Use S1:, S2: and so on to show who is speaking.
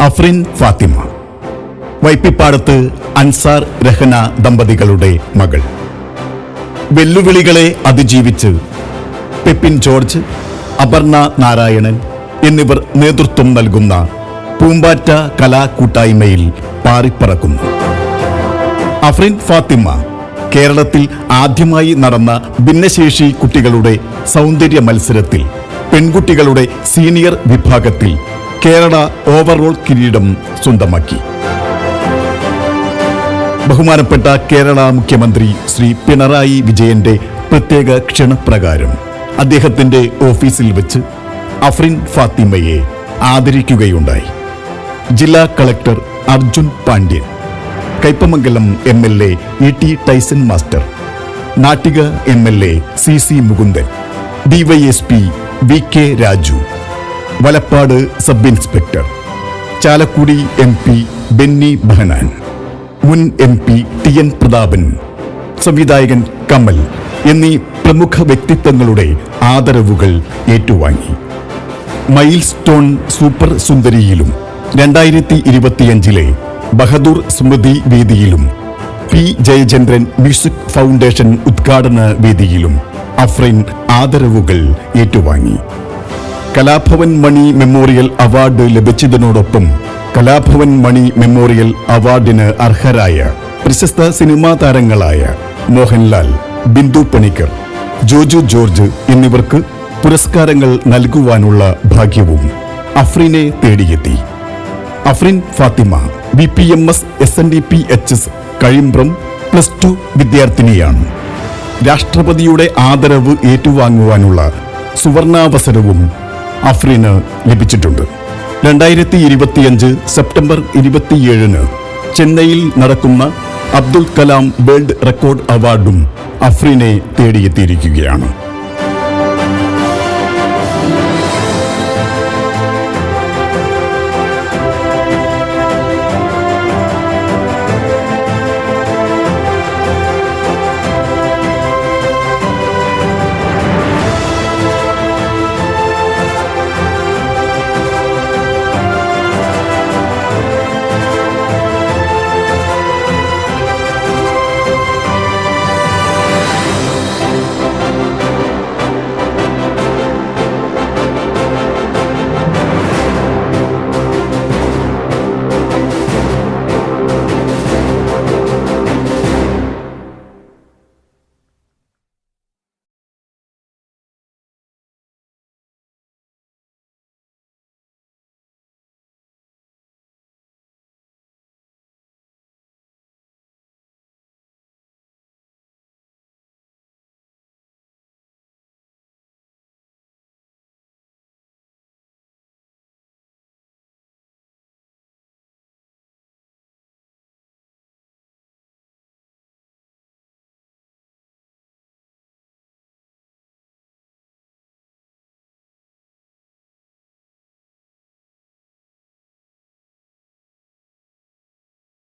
S1: അഫ്രിൻ ഫാത്തിമ, വൈപ്പിപ്പാടത്ത് അൻസാർ രഹന ദമ്പതികളുടെ മകൾ. വെല്ലുവിളികളെ അതിജീവിച്ച് പെപ്പിൻ ജോർജ്, അപർണ നാരായണൻ എന്നിവർ നേതൃത്വം നൽകുന്ന പൂമ്പാറ്റ കലാകൂട്ടായ്മയിൽ പാറിപ്പറക്കുന്നു. അഫ്രിൻ ഫാത്തിമ കേരളത്തിൽ ആദ്യമായി നടന്ന ഭിന്നശേഷി കുട്ടികളുടെ സൗന്ദര്യ മത്സരത്തിൽ പെൺകുട്ടികളുടെ സീനിയർ വിഭാഗത്തിൽ കേരള ഓവറോൾ കിരീടം സ്വന്തമാക്കി. ബഹുമാനപ്പെട്ട കേരള മുഖ്യമന്ത്രി ശ്രീ പിണറായി വിജയന്റെ പ്രത്യേക ക്ഷണപ്രകാരം അദ്ദേഹത്തിന്റെ ഓഫീസിൽ വെച്ച് അഫ്രിൻ ഫാത്തിമയെ ആദരിക്കുകയുണ്ടായി. ജില്ലാ collector Arjun Pandian, Kaipamangalam MLA ET Tyson master, Nattika MLA CC Mukundan, DYSP VK Raju, Valappad sub inspector, Chalakudy MP Benny Behanan, മുൻ MP TN പ്രതാപൻ, സംവിധായകൻ കമൽ എന്നീ പ്രമുഖ വ്യക്തിത്വങ്ങളുടെ ആദരവുകൾ ഏറ്റുവാങ്ങി. മൈൽ സ്റ്റോൺ സൂപ്പർ സുന്ദരിയിലും 2025 ബഹദൂർ സ്മൃതി വേദിയിലും P ജയചന്ദ്രൻ മ്യൂസിക് ഫൗണ്ടേഷൻ ഉദ്ഘാടന വേദിയിലും അഫ്രിൻ ആദരവുകൾ ഏറ്റുവാങ്ങി. Kalabhavan Mani memorial award ലഭിച്ചതിനോടൊപ്പം Kalabhavan Mani memorial അവാർഡിന് അർഹരായ പ്രശസ്ത സിനിമാ താരങ്ങളായ മോഹൻലാൽ, ബിന്ദു പണിക്കർ, ജോജു ജോർജ് എന്നിവർക്ക് പുരസ്കാരങ്ങൾ നൽകുവാനുള്ള ഭാഗ്യവും അഫ്രിനെ തേടിയെത്തി. അഫ്രിൻ ഫാത്തിമ BPMS SNDPHS കഴിമ്പ്രം +2 വിദ്യാർത്ഥിനിയാണ്. രാഷ്ട്രപതിയുടെ ആദരവ് ഏറ്റുവാങ്ങുവാനുള്ള സുവർണാവസരവും അഫ്രിന് ലഭിച്ചിട്ടുണ്ട്. 2025 സെപ്റ്റംബർ 27 ചെന്നൈയിൽ നടക്കുന്ന അബ്ദുൽ കലാം വേൾഡ് റെക്കോർഡ് അവാർഡും അഫ്രിനെ തേടിയെത്തിയിരിക്കുകയാണ്.